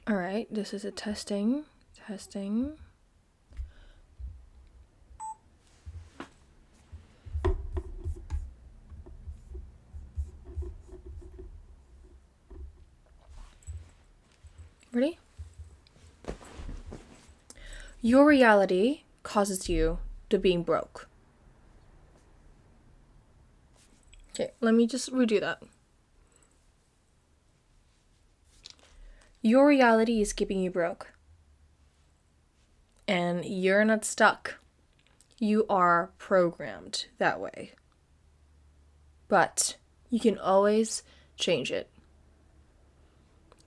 All right, this is a testing. Ready? Your reality causes you to being broke. Okay, let me just redo that. Your reality is keeping you broke. And you're not stuck. You are programmed that way. But you can always change it.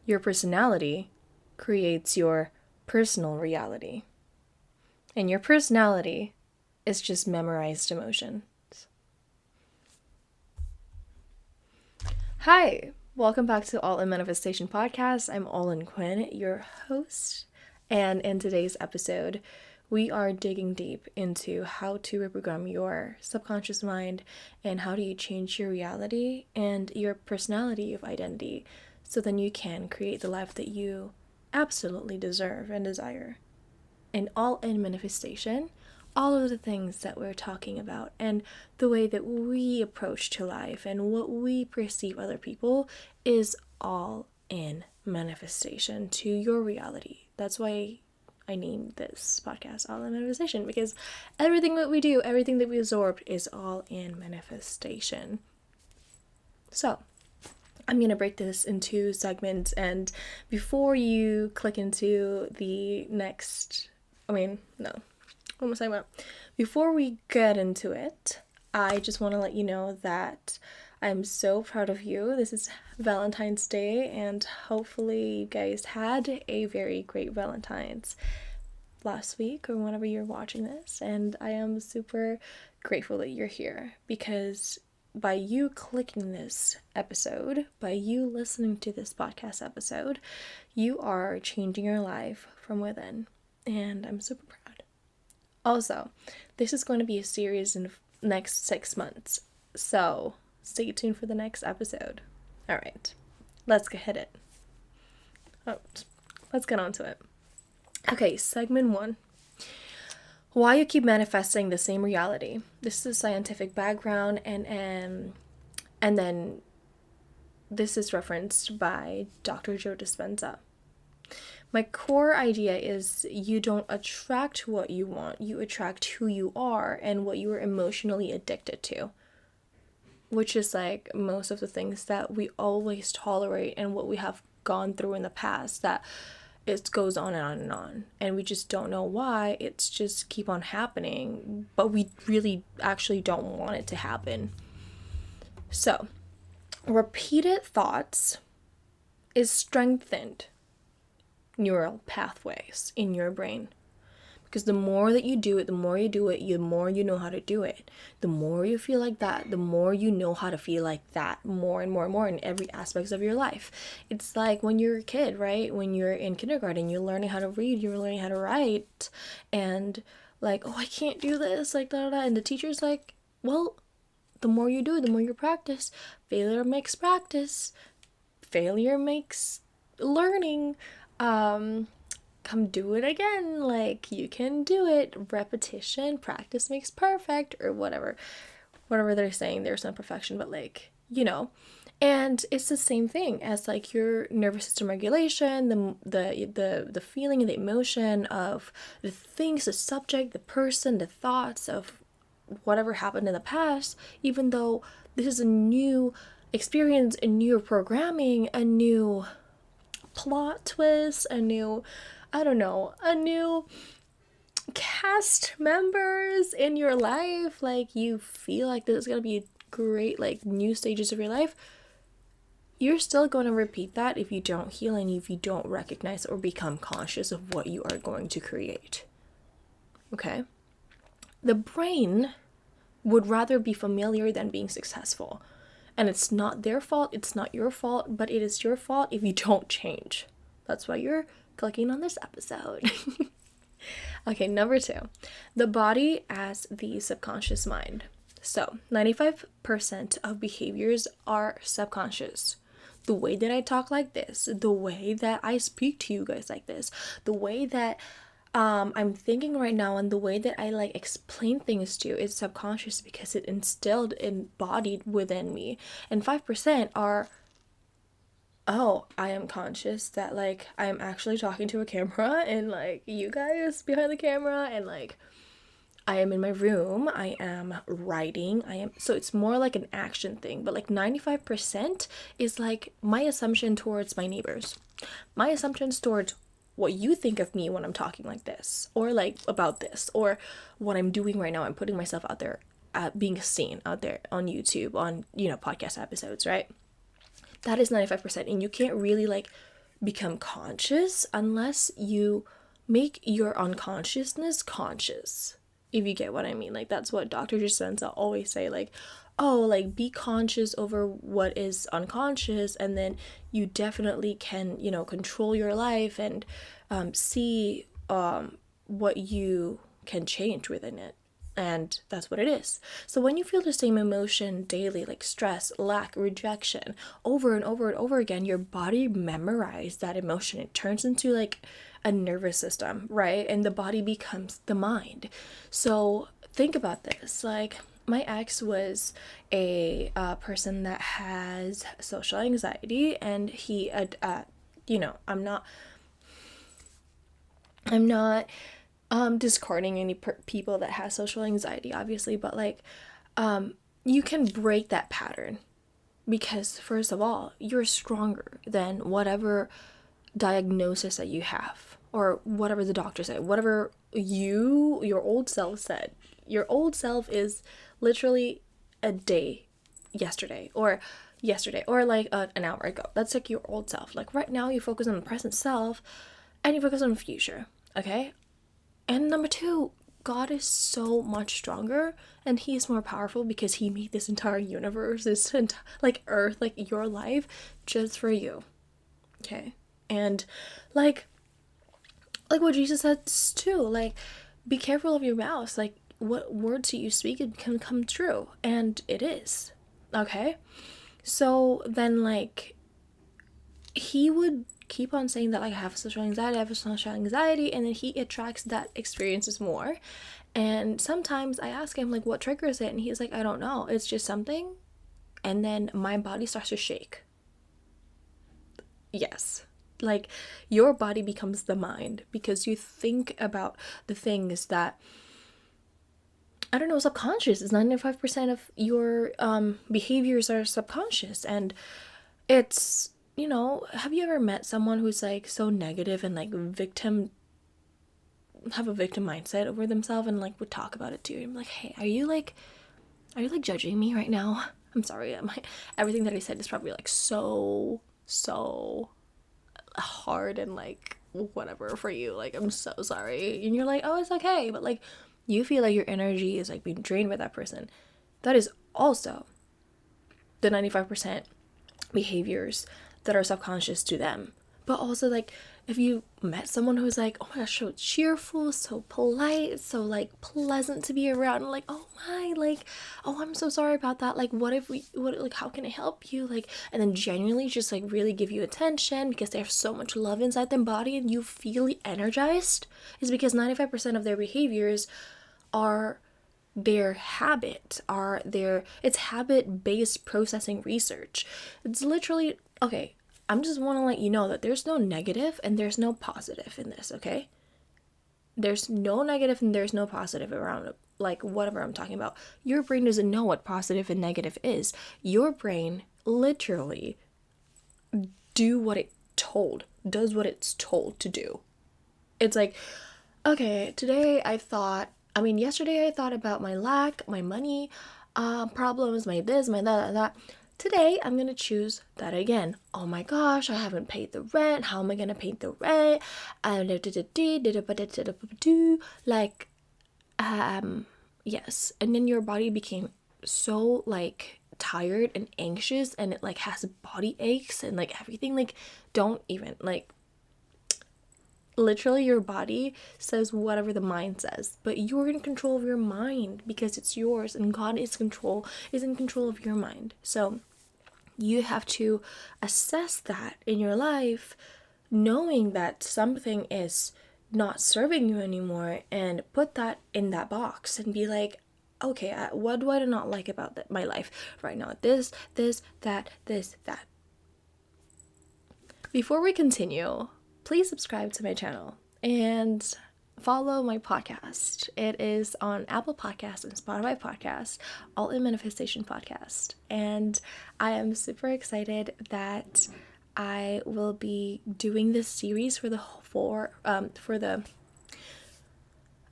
Your personality creates your personal reality. And your personality is just memorized emotions. Hi, welcome back to OLIN Manifestation Podcast. I'm OLIN Quinn, your host. And in today's episode, we are digging deep into how to reprogram your subconscious mind and how do you change your reality and your personality of identity so then you can create the life that you absolutely deserve and desire. And all in manifestation, all of the things that we're talking about and the way that we approach to life and what we perceive other people is all in manifestation to your reality. That's why I named this podcast All in Manifestation, because everything that we do, everything that we absorb is all in manifestation. So I'm going to break this into segments, and before you click into the next, before we get into it, I just want to let you know that I'm so proud of you. This is Valentine's Day, and hopefully you guys had a very great Valentine's last week or whenever you're watching this, and I am super grateful that you're here, because by you clicking this episode, by you listening to this podcast episode, you are changing your life from within, and I'm super proud. Also, this is going to be a series in the next 6 months, so stay tuned for the next episode. All right, let's hit it. Let's get on to it. Okay, segment 1. Why you keep manifesting the same reality. This is a scientific background, and then this is referenced by Dr. Joe Dispenza. My core idea is you don't attract what you want, you attract who you are and what you are emotionally addicted to, which is like most of the things that we always tolerate and what we have gone through in the past, that it goes on and on and on, and we just don't know why. It's just keep on happening, but we really actually don't want it to happen. So repeated thoughts is strengthened neural pathways in your brain, because the more that you do it, the more you know how to do it. The more you feel like that, the more you know how to feel like that, more and more and more in every aspect of your life. It's like when you're a kid, right? When you're in kindergarten, you're learning how to read, you're learning how to write, and like, oh, I can't do this, like da da da, and the teacher's like, well, the more you do it, the more you practice. Failure makes practice. Failure makes learning. Come do it again, like you can do it. Repetition, practice makes perfect, or whatever they're saying. There's no perfection, but like, and it's the same thing as like your nervous system regulation, the feeling and the emotion of the things, the subject, the person, the thoughts of whatever happened in the past. Even though this is a new experience, a new programming, a new plot twist, a new cast members in your life, like you feel like this is gonna be great, like new stages of your life, you're still going to repeat that if you don't heal and if you don't recognize or become conscious of what you are going to create. Okay? The brain would rather be familiar than being successful. And it's not their fault, it's not your fault, but it is your fault if you don't change. That's why you're clicking on this episode. Okay, number 2. The body as the subconscious mind. So, 95% of behaviors are subconscious. the way that I talk like this, the way that I speak to you guys like this, the way that I'm thinking right now, and the way that I like explain things to you is subconscious because it instilled, embodied within me. And 5% are, oh, I am conscious that like I am actually talking to a camera and like you guys behind the camera, and like I am in my room, I am writing, so it's more like an action thing. But like 95% is like my assumption towards my neighbors, my assumptions towards what you think of me when I'm talking like this, or like about this, or what I'm doing right now. I'm putting myself out there, being seen out there on YouTube, on, podcast episodes, right? That is 95%. And you can't really like become conscious unless you make your unconsciousness conscious, if you get what I mean. Like, that's what Dr. Dispenza always say, like, oh, like, be conscious over what is unconscious, and then you definitely can, control your life and see what you can change within it. And that's what it is. So when you feel the same emotion daily, like stress, lack, rejection, over and over and over again, your body memorizes that emotion. It turns into like a nervous system, right? And the body becomes the mind. So think about this. Like, my ex was a person that has social anxiety, and he, I'm not discarding any people that has social anxiety, obviously, but like, you can break that pattern because, first of all, you're stronger than whatever diagnosis that you have, or whatever the doctor said, whatever your old self said. Your old self is literally a day yesterday, or like an hour ago. That's like your old self. Like, right now you focus on the present self and you focus on the future, okay? And number two, God is so much stronger, and he is more powerful because he made this entire universe, like earth, like your life, just for you, okay? And like what Jesus says too, like, be careful of your mouth. Like, what words you speak, it can come true, and it is, okay? So then, like, he would keep on saying that, like, I have social anxiety, and then he attracts that experiences more. And sometimes I ask him, like, what triggers it, and he's like, I don't know, it's just something. And then my body starts to shake. Yes, like, your body becomes the mind because you think about the things that, I don't know, subconscious is 95% of your behaviors are subconscious. And it's, have you ever met someone who's like so negative and like have a victim mindset over themselves, and like would talk about it to you? I'm like, hey, are you like judging me right now? I'm sorry, everything that I said is probably like so hard and like whatever for you. Like, I'm so sorry. And you're like, oh, it's okay. But like, you feel like your energy is like being drained by that person. That is also the 95% behaviors that are subconscious to them. But also, like, if you met someone who's like, oh my gosh, so cheerful, so polite, so like pleasant to be around, and like, oh my, like, oh, I'm so sorry about that, like, like, how can I help you, like, and then genuinely just like really give you attention because they have so much love inside their body and you feel energized, is because 95% of their behaviors are their habit, it's habit-based processing research. It's literally, okay, I'm just want to let you know that there's no negative and there's no positive in this, okay? There's no negative and there's no positive around, like, whatever I'm talking about. Your brain doesn't know what positive and negative is. Your brain literally does what it's told to do. It's like, okay, yesterday I thought about my lack, my money problems, my this, my that. Today, I'm going to choose that again. Oh my gosh, I haven't paid the rent. How am I going to pay the rent? Like, yes. And then your body became so, like, tired and anxious, and it, like, has body aches and, like, everything. Like, don't even, like, literally your body says whatever the mind says, but you're in control of your mind because it's yours, and God is in control of your mind. So You have to assess that in your life, knowing that something is not serving you anymore, and put that in that box and be like, okay, what do I not like about my life right now? This, that. Before we continue, please subscribe to my channel and follow my podcast. It is on Apple Podcasts and Spotify Podcasts, all in Manifestation Podcast. And I am super excited that I will be doing this series for the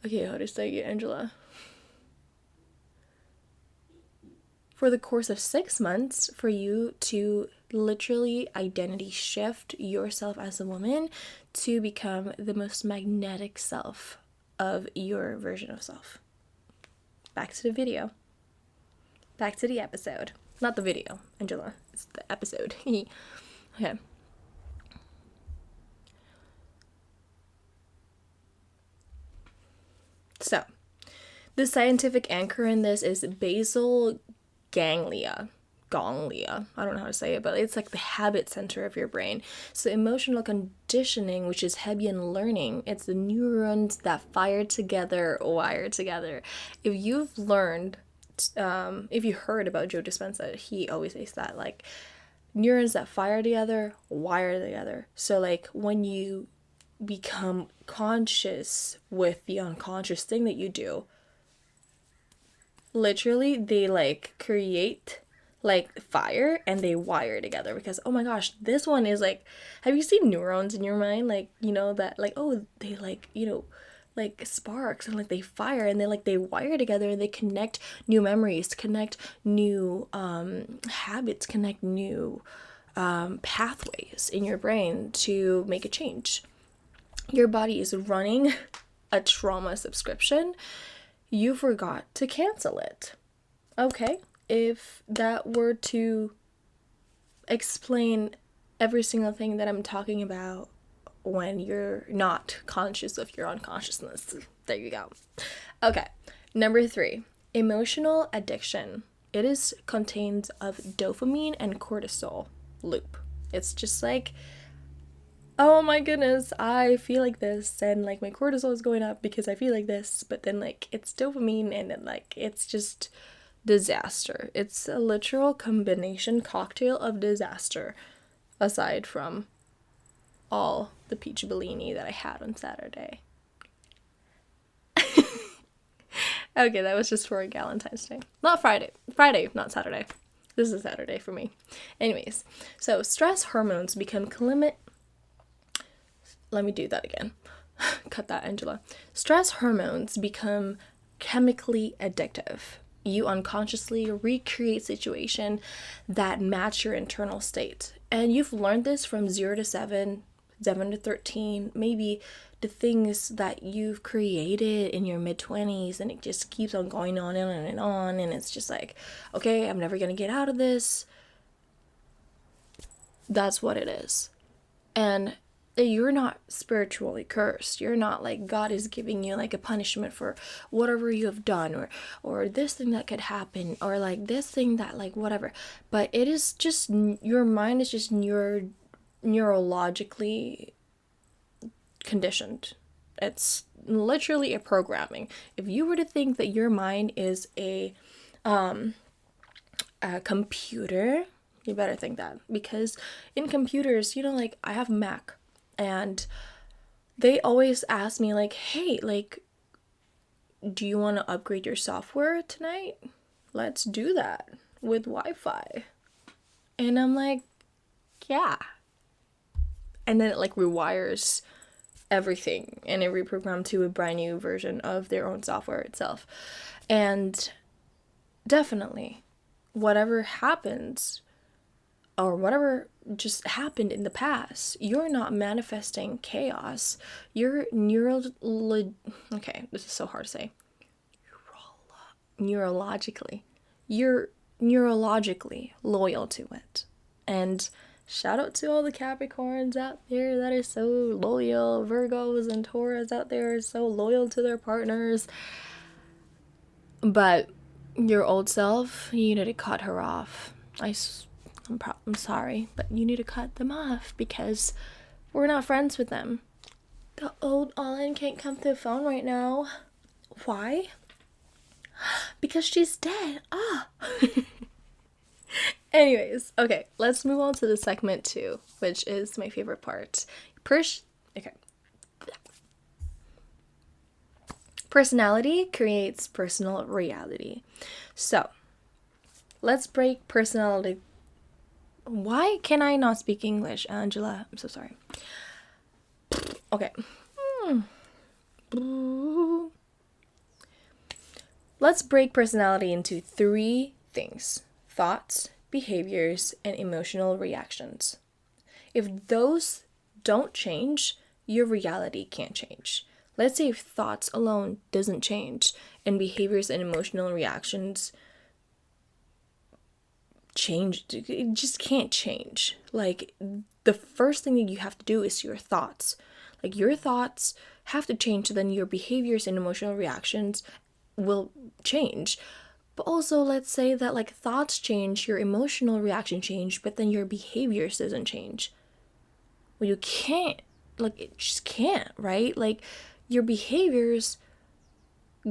okay, how to say it, Angela? For the course of 6 months, for you to literally identity shift yourself as a woman to become the most magnetic self of your version of self. Back to the video. Back to the episode. Not the video, Angela. It's the episode. Okay. So, the scientific anchor in this is basal ganglia. I don't know how to say it, but it's like the habit center of your brain. So emotional conditioning, which is Hebbian learning, it's the neurons that fire together, wire together. If you've learned, if you heard about Joe Dispenza, he always says that, like, neurons that fire together, wire together. So like when you become conscious with the unconscious thing that you do, literally they like create like fire and they wire together, because oh my gosh, this one is like, have you seen neurons in your mind? Like, you know, that like, oh, they like, you know, like sparks, and like they fire and they wire together, and they connect new memories, connect new habits, connect new pathways in your brain to make a change. Your body is running a trauma subscription. You forgot to cancel it. Okay, if that were to explain every single thing that I'm talking about when you're not conscious of your unconsciousness. There you go. Okay, number 3, emotional addiction. It is contains of dopamine and cortisol loop. It's just like, oh my goodness, I feel like this, and like my cortisol is going up because I feel like this, but then like it's dopamine, and then like it's just disaster. It's a literal combination cocktail of disaster, aside from all the peach bellini that I had on Saturday. Okay, that was just for Valentine's Day. Not Friday. Friday, not Saturday. This is Saturday for me. Anyways, so stress hormones become Let me do that again. Cut that, Angela. Stress hormones become chemically addictive. You unconsciously recreate situations that match your internal state. And you've learned this from 0 to 7, 7 to 13, maybe the things that you've created in your mid-20s, and it just keeps on going on and on, and it's just like, okay, I'm never going to get out of this. That's what it is. And you're not spiritually cursed. You're not like God is giving you like a punishment for whatever you have done, or this thing that could happen, or like this thing that like whatever. But it is just, your mind is just neurologically conditioned. It's literally a programming. If you were to think that your mind is a computer, you better think that, because in computers, you know, like I have Mac, and they always ask me like, hey, like, do you want to upgrade your software tonight? Let's do that with Wi-Fi. And I'm like, yeah. And then it like rewires everything and it reprogrammed to a brand new version of their own software itself. And definitely, whatever happens, or whatever just happened in the past, you're not manifesting chaos. You're okay, this is so hard to say. Neurologically. You're neurologically loyal to it. And shout out to all the Capricorns out there that are so loyal. Virgos and Tauras out there are so loyal to their partners. But your old self, you need to cut her off. I'm sorry, but you need to cut them off because we're not friends with them. The old OLIN can't come to the phone right now. Why? Because she's dead. Anyways, okay, let's move on to the segment 2, which is my favorite part. Okay. Personality creates personal reality. So, let's break personality. Why can I not speak English, Angela? I'm so sorry. Okay. Let's break personality into 3 things: thoughts, behaviors, and emotional reactions. If those don't change, your reality can't change. Let's say if thoughts alone doesn't change and behaviors and emotional reactions change, it just can't change. Like, the first thing that you have to do is your thoughts. Like, your thoughts have to change, so then your behaviors and emotional reactions will change. But also, let's say that like thoughts change, your emotional reaction change, but then your behaviors doesn't change. Well, you can't, like, it just can't, right? Like, your behaviors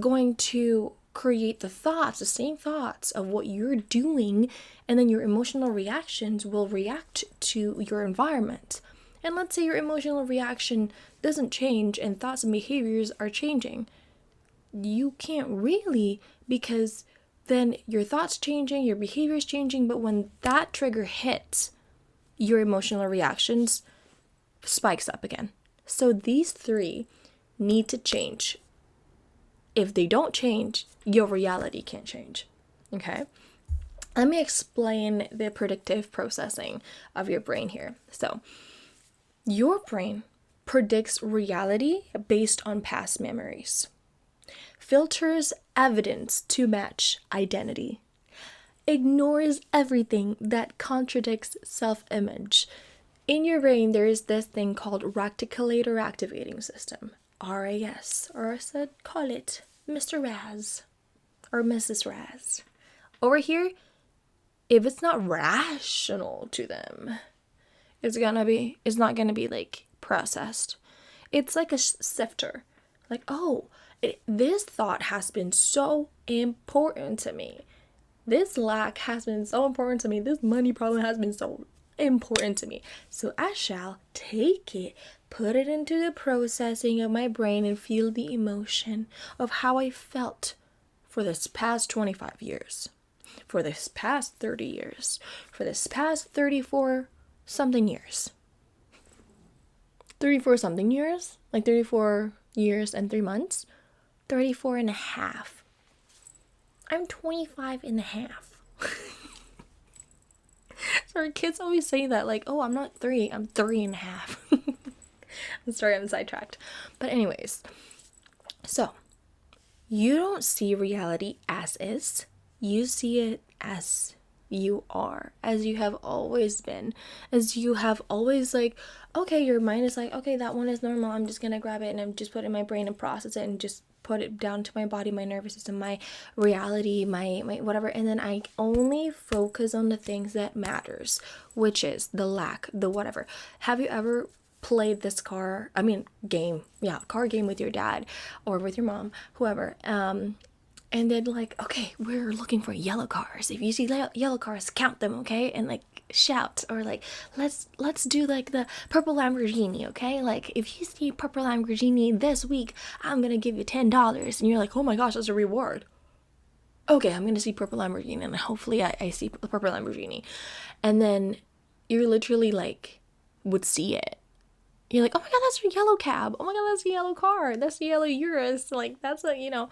going to create the thoughts, the same thoughts of what you're doing, and then your emotional reactions will react to your environment. And let's say your emotional reaction doesn't change and thoughts and behaviors are changing. You can't really, because then your thoughts changing, your behaviors changing, but when that trigger hits, your emotional reactions spikes up again. So these 3 need to change. If they don't change, your reality can't change. Okay? Let me explain the predictive processing of your brain here. So, your brain predicts reality based on past memories, filters evidence to match identity, ignores everything that contradicts self-image. In your brain, there is this thing called reticular activating system, RAS, or I said call it Mr. Raz or Mrs. Raz. Over here, if it's not rational to them, it's not gonna be like processed. It's like a sifter. Like, oh, this thought has been so important to me. This lack has been so important to me. This money problem has been so important to me. So I shall take it, put it into the processing of my brain, and feel the emotion of how I felt for this past 25 years, for this past 30 years, for this past 34 something years. 34 something years? Like 34 years and 3 months? 34 and a half. I'm 25 and a half. Sorry, kids always say that, like, oh, I'm not 3, I'm 3 and a half. I'm sorry, I'm sidetracked. But anyways, so you don't see reality as is. You see it as you are, as you have always been, as you have always, like, okay, your mind is like, okay, that one is normal, I'm just gonna grab it and I'm just put it in my brain and process it and just put it down to my body, my nervous system, my reality, my whatever, and then I only focus on the things that matters, which is the lack, the whatever. Have you ever played this car game with your dad or with your mom, whoever, and then, like, okay, we're looking for yellow cars. If you see yellow cars, count them, okay? And, like, shout. Or, like, let's do, like, the purple Lamborghini, okay? Like, if you see purple Lamborghini this week, I'm gonna give you $10. And you're like, oh my gosh, that's a reward. Okay, I'm gonna see purple Lamborghini, and hopefully I see the purple Lamborghini. And then you're literally, like, would see it. You're like, oh my god, that's a yellow cab. Oh my god, that's a yellow car. That's a yellow Urus. Like, that's a,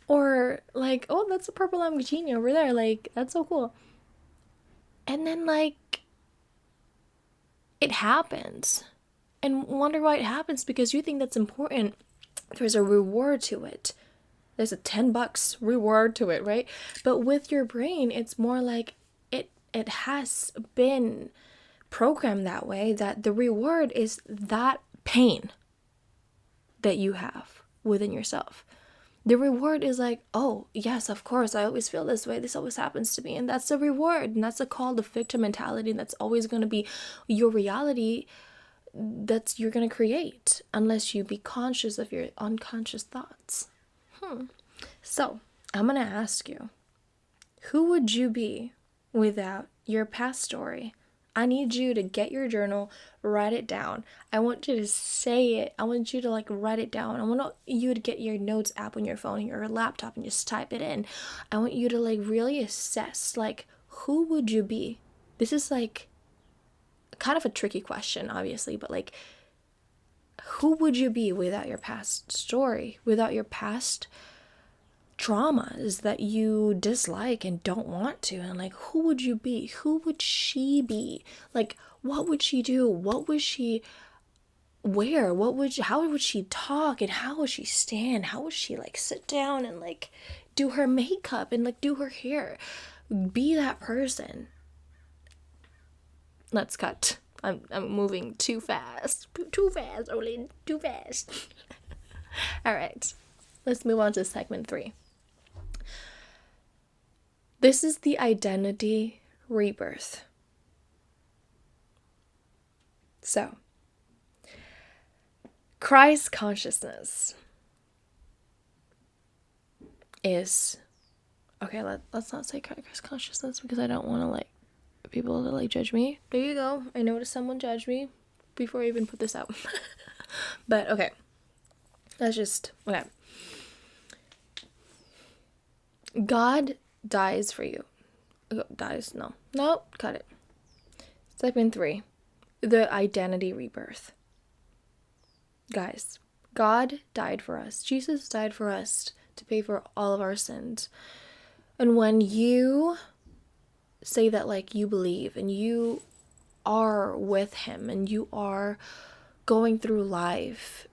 or, like, oh, that's a purple Lamborghini over there. Like, that's so cool. And then, like, it happens. And wonder why it happens, because you think that's important. There's a reward to it. There's a $10 reward to it, right? But with your brain, it's more like it has been programmed that way, that the reward is that pain that you have within yourself. The reward is like, oh, yes, of course, I always feel this way. This always happens to me. And that's the reward. And that's the call to victim mentality. And that's always going to be your reality that you're going to create unless you be conscious of your unconscious thoughts. So I'm going to ask you, who would you be without your past story? I need you to get your journal, write it down. I want you to say it. I want you to write it down. I want you to get your notes app on your phone, your laptop, and just type it in. I want you to really assess, who would you be? This is kind of a tricky question, obviously, but who would you be without your past story, without your past traumas that you dislike and don't want to? And who would you be? Who would she be? What would she do? What would she wear? How would she talk? And how would she stand? How would she sit down and do her makeup and do her hair? Be that person. Let's cut. I'm moving too fast. Too fast, OLIN. Too fast. All right. Let's move on to segment 3. This is the identity rebirth. So, Christ consciousness is, okay, let's not say Christ consciousness because I don't want to people to judge me. There you go. I noticed someone judged me before I even put this out. But okay. Okay. God dies for you. Dies? No. Nope. Cut it. Segment 3. The identity rebirth. Guys, God died for us. Jesus died for us to pay for all of our sins. And when you say that you believe and you are with him and you are going through life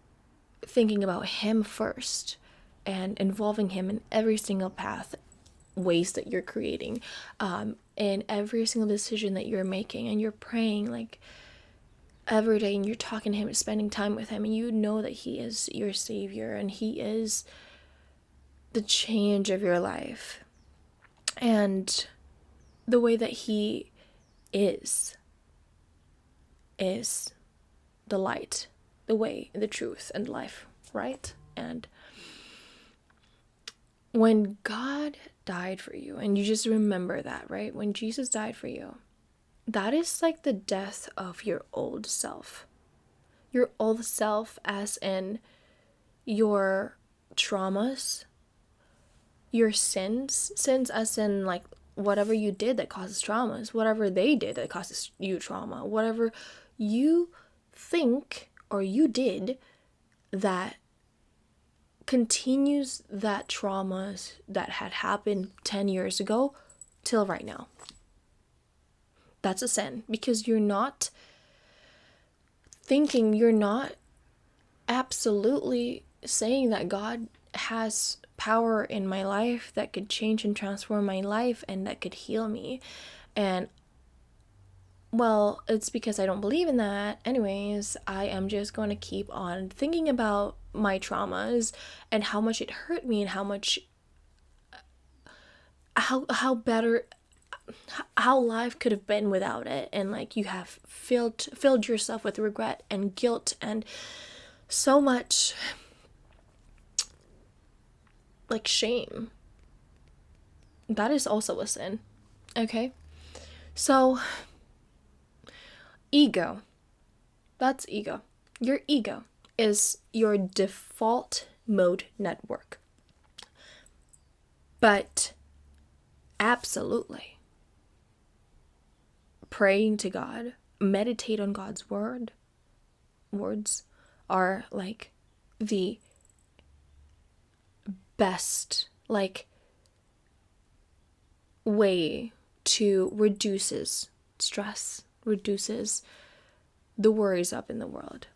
thinking about him first and involving him in every single ways that you're creating, in every single decision that you're making, and you're praying every day, and you're talking to him, spending time with him, and you know that he is your savior and he is the change of your life, and the way that he is the light, the way, the truth, and life, right? And when God died for you, and you just remember that, right? When Jesus died for you, that is the death of your old self. Your old self as in your traumas, your sins as in whatever you did that causes traumas, whatever they did that causes you trauma, whatever you think or you did that continues that traumas that had happened 10 years ago till right now. That's a sin, because you're not absolutely saying that God has power in my life that could change and transform my life and that could heal me. And well, it's because I don't believe in that. Anyways, I am just going to keep on thinking about my traumas and how much it hurt me and how life could have been without it. And you have filled yourself with regret and guilt and so much shame. That is also a sin. Okay? So ego. That's ego. Your ego is your default mode network. But absolutely, praying to God, meditate on God's words are the best way to reduces stress, reduces the worries up in the world.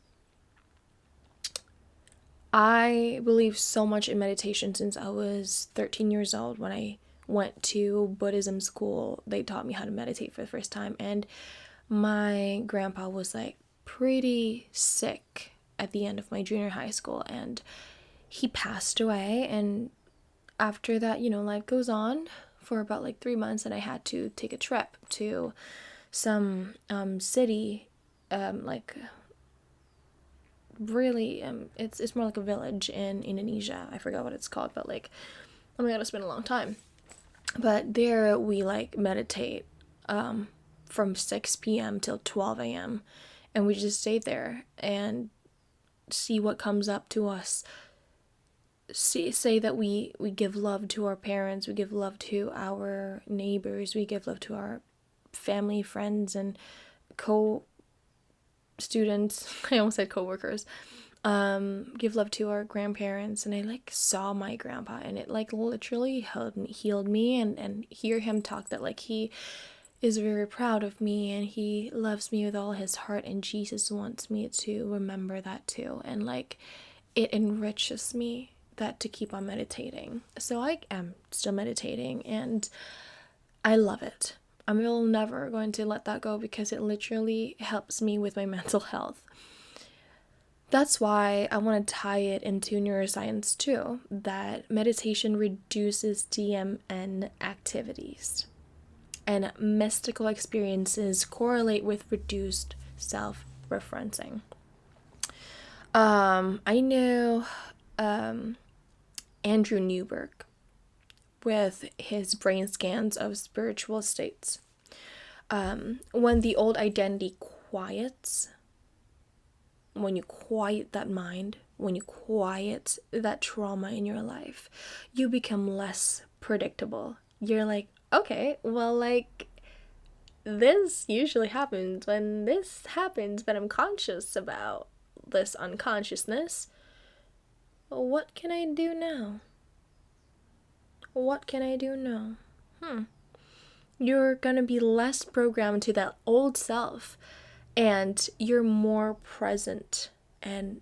I believe so much in meditation since I was 13 years old. When I went to Buddhism school, they taught me how to meditate for the first time, and my grandpa was pretty sick at the end of my junior high school, and he passed away, and after that, life goes on for about like 3 months, and I had to take a trip to some city, like really, it's more like a village in Indonesia. I forgot what it's called, but like, oh my god, it's been a long time. But there we like meditate from 6 p.m. till 12 a.m. and we just stay there and see what comes up to us. Say that we give love to our parents, we give love to our neighbors, we give love to our family, friends, and co-students. I almost said co-workers. Give love to our grandparents, and I like saw my grandpa, and it like literally healed me, and hear him talk that like he is very proud of me and he loves me with all his heart, and Jesus wants me to remember that too, and like it enriches me that to keep on meditating. So I am still meditating, and I love it. I'm never going to let that go because it literally helps me with my mental health. That's why I want to tie it into neuroscience too, that meditation reduces DMN activities, and mystical experiences correlate with reduced self-referencing. I know Andrew Newberg with his brain scans of spiritual states. When the old identity quiets, when you quiet that mind, when you quiet that trauma in your life, you become less predictable. You're like, okay, well, like, this usually happens when this happens, but I'm conscious about this unconsciousness. What can I do now? What can I do now? You're gonna be less programmed to that old self, and you're more present and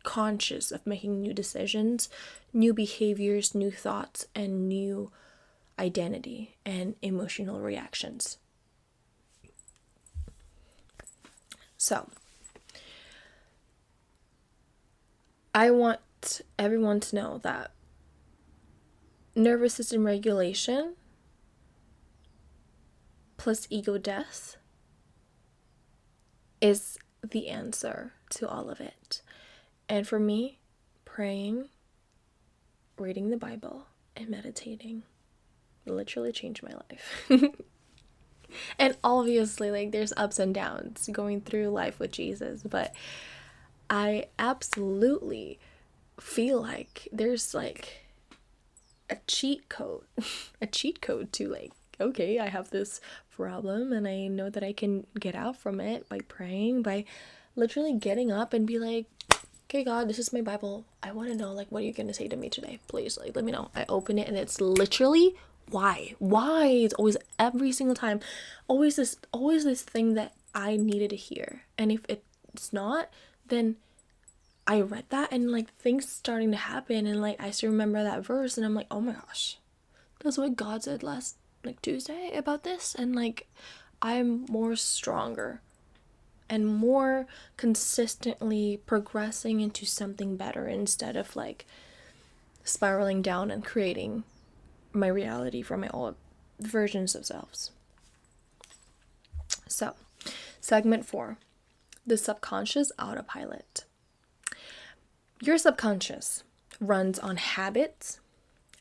conscious of making new decisions, new behaviors, new thoughts, and new identity and emotional reactions. So, I want everyone to know that nervous system regulation plus ego death is the answer to all of it. And for me, praying, reading the Bible, and meditating literally changed my life. And obviously, like, there's ups and downs going through life with Jesus, but I absolutely feel like there's like a cheat code to like, okay, I have this problem and I know that I can get out from it by praying, by literally getting up and be like, okay, God, this is my Bible. I want to know, like, what are you going to say to me today? Please, like, let me know. I open it and it's literally why. It's always, every single time, always this thing that I needed to hear. And if it's not, then I read that and like things starting to happen, and like I still remember that verse, and I'm like, oh my gosh, that's what God said last like Tuesday about this, and like I'm more stronger and more consistently progressing into something better instead of like spiraling down and creating my reality from my old versions of selves. So, segment 4, the subconscious autopilot. Your subconscious runs on habits,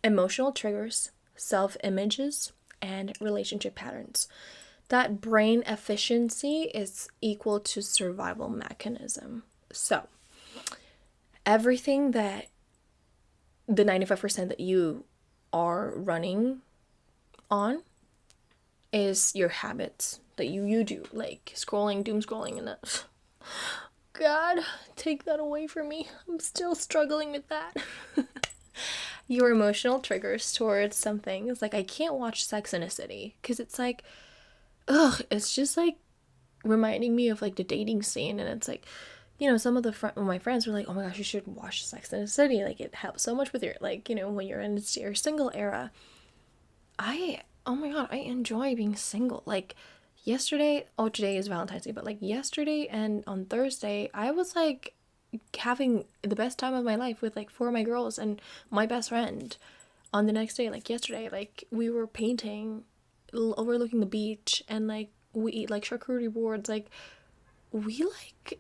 emotional triggers, self-images, and relationship patterns. That brain efficiency is equal to survival mechanism. So, everything that the 95% that you are running on is your habits that you do, like scrolling, doom scrolling, and that. God, take that away from me. I'm still struggling with that. Your emotional triggers towards something is like, I can't watch Sex in a City because it's like, it's just like reminding me of like the dating scene, and it's like, some of my friends were like, oh my gosh, you should watch Sex in a City, like it helps so much with your, like, when you're in your single era. Oh my god, I enjoy being single. Like yesterday, today is Valentine's Day, but like yesterday and on Thursday, I was like having the best time of my life with like 4 of my girls and my best friend. On the next day, like yesterday, like we were painting overlooking the beach, and like we eat like charcuterie boards. Like we like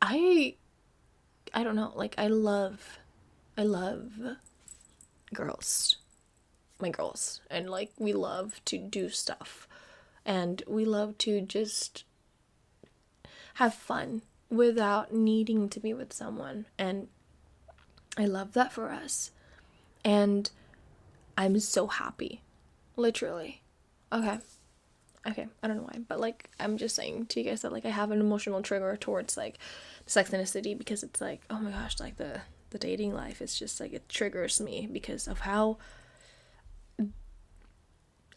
I don't know, like I love girls, my girls, and like we love to do stuff, and we love to just have fun without needing to be with someone, and I love that for us, and I'm so happy, literally. Okay, I don't know why, but like I'm just saying to you guys that like I have an emotional trigger towards like Sex and the City, because it's like, oh my gosh, like the dating life, it's just like it triggers me because of how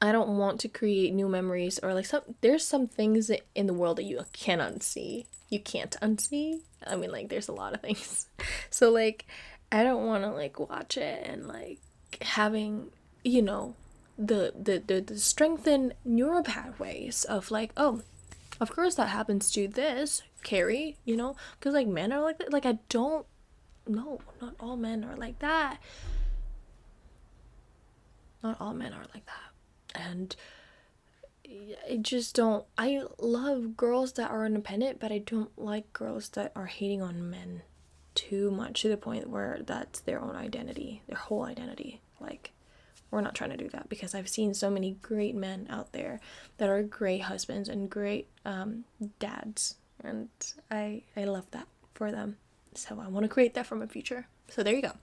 I don't want to create new memories, or like there's some things in the world that you can't unsee. You can't unsee. I mean, like there's a lot of things. So like I don't want to like watch it and like having, you know, the strengthened neural pathways of like, oh, of course that happens to this Carrie, you know, because like men are like that. Like I don't, no, not all men are like that. Not all men are like that. And I just don't, I love girls that are independent, but I don't like girls that are hating on men too much to the point where that's their own identity, their whole identity. Like, we're not trying to do that, because I've seen so many great men out there that are great husbands and great dads, and I love that for them. So I want to create that for my future. So there you go.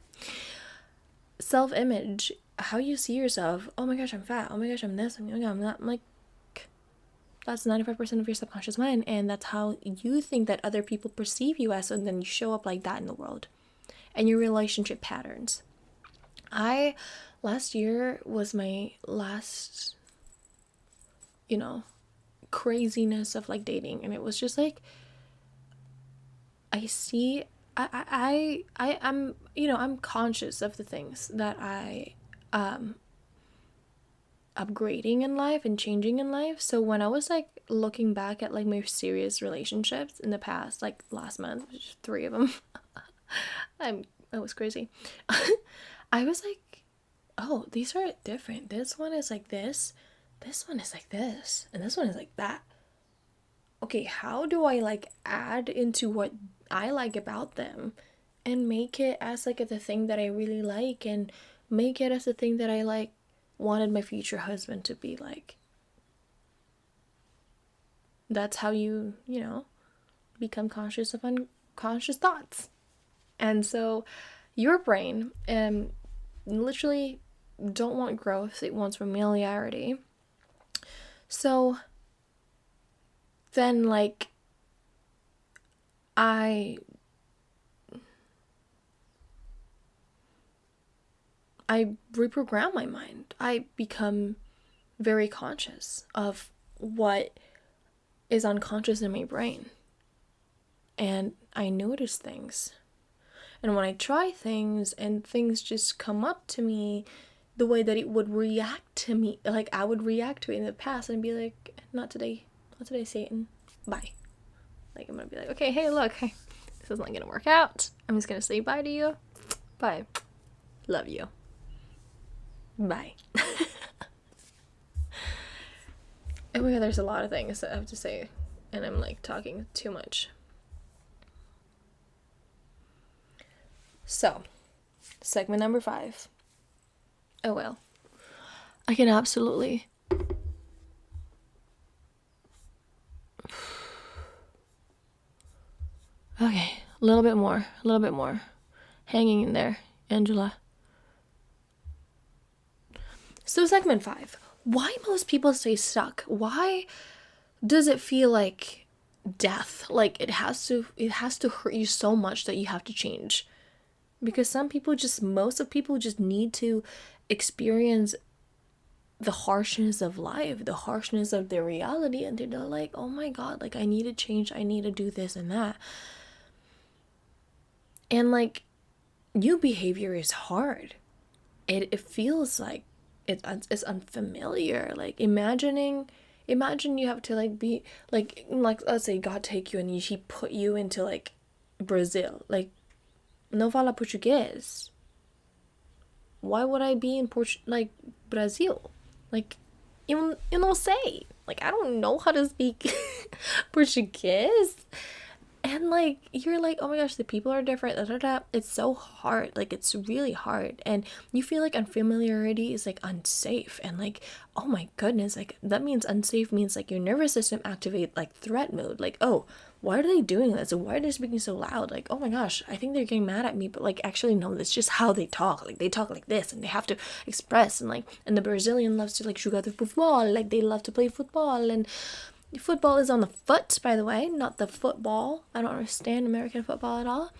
Self-image, how you see yourself. Oh my gosh, I'm fat. Oh my gosh, I'm this. Oh my god, I'm that. I'm like, that's 95% of your subconscious mind, and that's how you think that other people perceive you as, and then you show up like that in the world. And your relationship patterns. Last year was my last, you know, craziness of like dating, and it was just like, I'm, you know, I'm conscious of the things that I upgrading in life and changing in life. So when I was like looking back at like my serious relationships in the past, like last month, 3 of them, I was crazy. I was like, oh, these are different. This one is like this one is like this, and this one is like that. Okay, how do I like add into what I like about them and make it as like the thing that I really like, and make it as the thing that I like wanted my future husband to be like. That's how you know, become conscious of unconscious thoughts. And so your brain literally don't want growth, it wants familiarity. So then like I reprogram my mind. I become very conscious of what is unconscious in my brain. And I notice things. And when I try things and things just come up to me the way that it would react to me, like I would react to it in the past, and be like, not today, Satan, bye. Like I'm gonna be like, okay, hey, look, hey, this isn't gonna work out. I'm just gonna say bye to you. Bye. Love you. Bye. Oh my god, there's a lot of things that I have to say, and I'm like talking too much. So, segment number 5. Oh well. I can absolutely. Okay, a little bit more. Hanging in there, Angela. So segment 5. Why most people stay stuck? Why does it feel like death? Like it has to hurt you so much that you have to change. Because most of people just need to experience the harshness of life, the harshness of their reality, and they're like, oh my god, like I need to change, I need to do this and that. And like new behavior is hard. It feels like it's unfamiliar. Like imagine you have to like be like let's say God take you and he put you into like Brazil. Like, não fala português. Why would I be in like Brazil? Like, eu não sei. Like, I don't know how to speak Portuguese. And like, you're like, oh my gosh, the people are different. Da, da, da. It's so hard. Like, it's really hard. And you feel like unfamiliarity is like unsafe. And like, oh my goodness, like that means unsafe means like your nervous system activate like threat mode. Like, oh, why are they doing this? And why are they speaking so loud? Like, oh my gosh, I think they're getting mad at me. But like, actually, no, that's just how they talk. Like, they talk like this and they have to express. And like, and the Brazilian loves to like jogar de futebol. Like, they love to play football. And football is on the foot, by the way, not the football. I don't understand American football at all.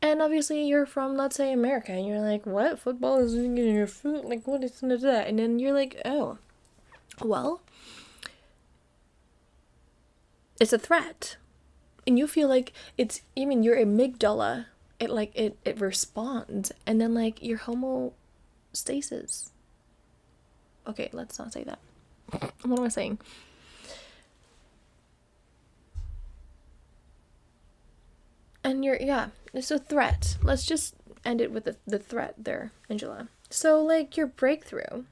And obviously, you're from, let's say, America, and you're like, what? Football is in your foot? Like, what is that? And then you're like, oh, well, it's a threat. And you feel like it's, even your amygdala, it responds. And then, like, your homeostasis. Okay, let's not say that. What am I saying? And it's a threat. Let's just end it with the threat there, Angela. So, like, your breakthrough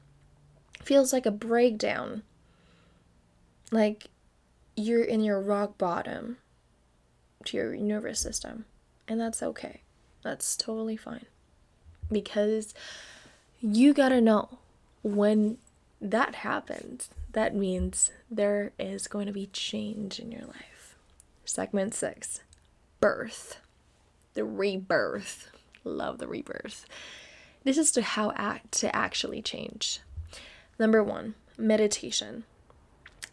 feels like a breakdown. Like, you're in your rock bottom to your nervous system. And that's okay. That's totally fine. Because you gotta know when that happens, that means there is going to be change in your life. Segment 6. Birth. The rebirth. Love the rebirth. This is to how to actually change. Number 1, meditation.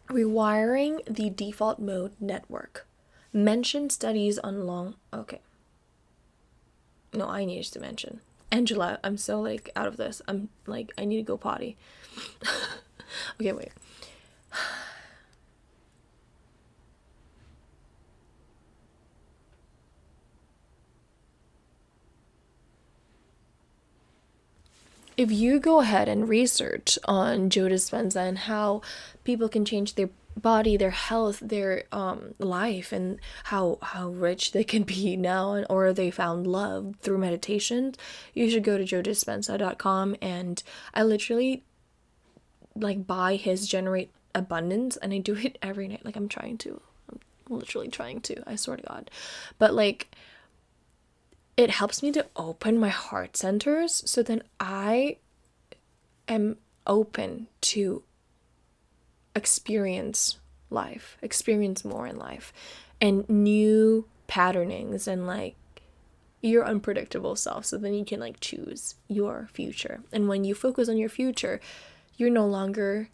Rewiring the default mode network. Mention studies on okay. No, I need to mention. Angela, I'm so like out of this. I'm like, I need to go potty. Okay, wait. If you go ahead and research on Joe Dispenza and how people can change their body, their health, their life, and how rich they can be now, or they found love through meditation, you should go to joedispenza.com. And I literally like buy his Generate Abundance, and I do it every night. Like, I'm literally trying to, I swear to God. But like, it helps me to open my heart centers, so then I am open to experience more in life, and new patternings, and like your unpredictable self, so then you can like choose your future. And when you focus on your future, you're no longer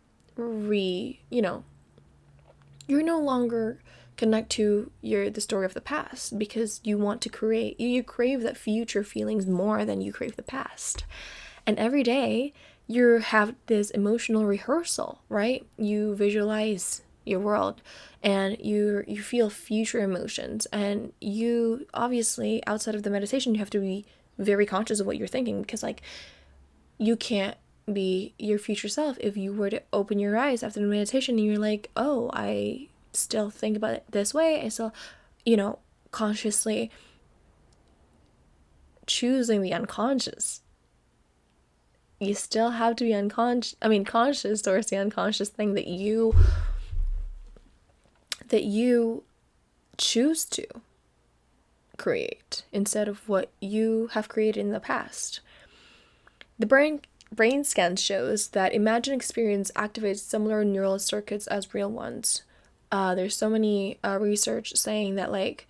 connect to the story of the past, because you want to you crave that future feelings more than you crave the past. And every day you have this emotional rehearsal, right? You visualize your world, and you feel future emotions, and you obviously, outside of the meditation, you have to be very conscious of what you're thinking, because like, you can't be your future self if you were to open your eyes after the meditation and you're like, oh, I still think about it this way. I still, consciously choosing the unconscious. You still have to be conscious towards the unconscious thing that you choose to create, instead of what you have created in the past. The brain scan shows that imagined experience activates similar neural circuits as real ones. There's so many research saying that like,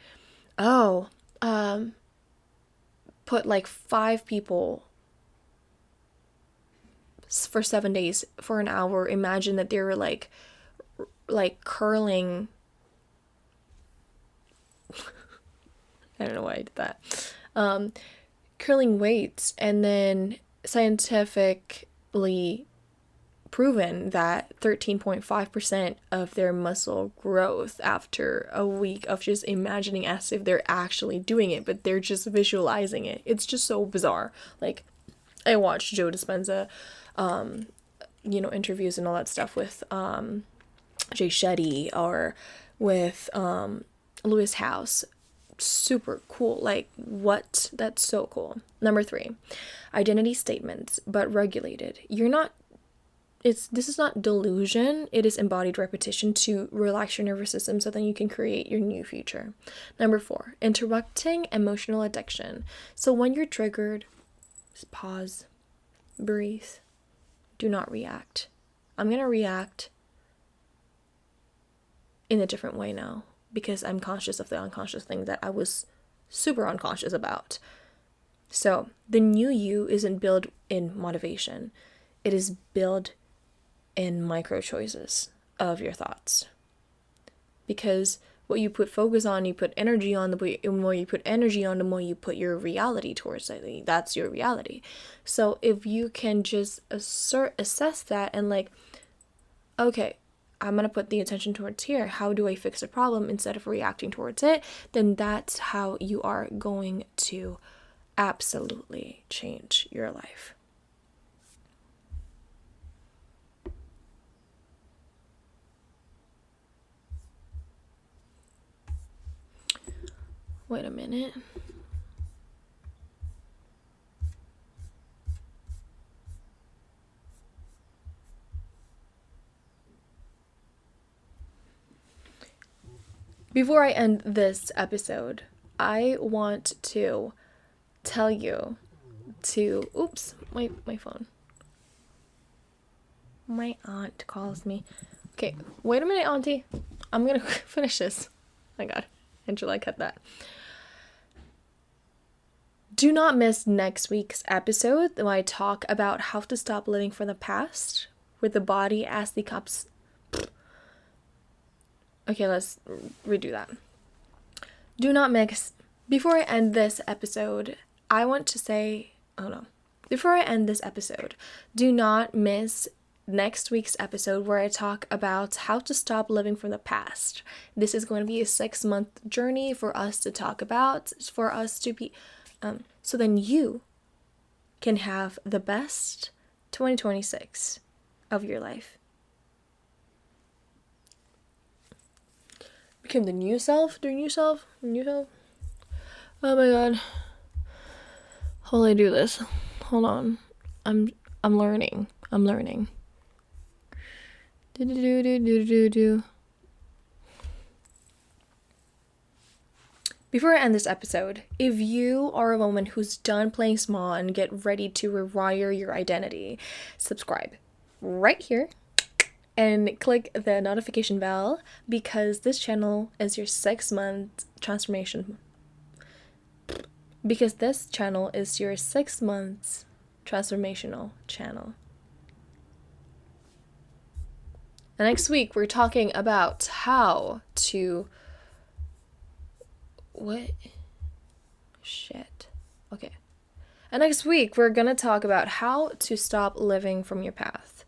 put like 5 people for 7 days for an hour. Imagine that they were like curling. I don't know why I did that. Curling weights, and then scientifically proven that 13.5% of their muscle growth after a week of just imagining, as if they're actually doing it, but they're just visualizing it. It's just so bizarre. Like, I watched Joe Dispenza, interviews and all that stuff with Jay Shetty, or with Lewis House, super cool. Like, what? That's so cool. Number 3, identity statements, but regulated. This is not delusion, it is embodied repetition to relax your nervous system so then you can create your new future. Number 4, interrupting emotional addiction. So when you're triggered, just pause, breathe, do not react. I'm going to react in a different way now because I'm conscious of the unconscious thing that I was super unconscious about. So the new you isn't built in motivation. It is built in micro choices of your thoughts. Because what you put focus on, you put energy on, the more you put energy on, the more you put your reality towards it. That's your reality. So if you can just assess that and like, okay, I'm going to put the attention towards here. How do I fix a problem instead of reacting towards it? Then that's how you are going to absolutely change your life. Wait a minute. Before I end this episode, I want to tell you to... Oops, my phone. My aunt calls me. Okay, wait a minute, auntie. I'm gonna finish this. Oh my god, Angela, cut that. Do not miss next week's episode when I talk about how to stop living from the past with the body as the cups. Okay, let's redo that. Do not miss. Before I end this episode, I want to say, before I end this episode, do not miss next week's episode where I talk about how to stop living from the past. This is going to be a 6-month journey for us to talk about, for us to be, so then you can have the best 2026 of your life. Become the new self? New self? Oh my god. How will I do this? Hold on. I'm learning. Before I end this episode, if you are a woman who's done playing small and get ready to rewire your identity, subscribe right here and click the notification bell because this channel is your 6-month transformation. Because this channel is your 6 months transformational channel. And next week, we're talking about how to... What? Shit. Okay. And next week, we're going to talk about how to stop living from your past.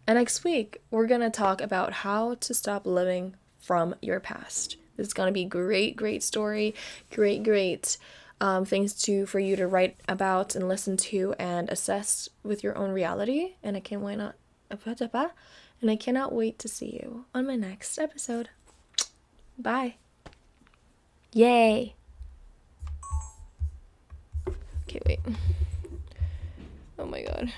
And next week, we're going to talk about how to stop living from your past. This is going to be great story. Great things for you to write about and listen to and assess with your own reality. And I cannot wait to see you on my next episode. Bye. Yay. Okay, wait. Oh my god.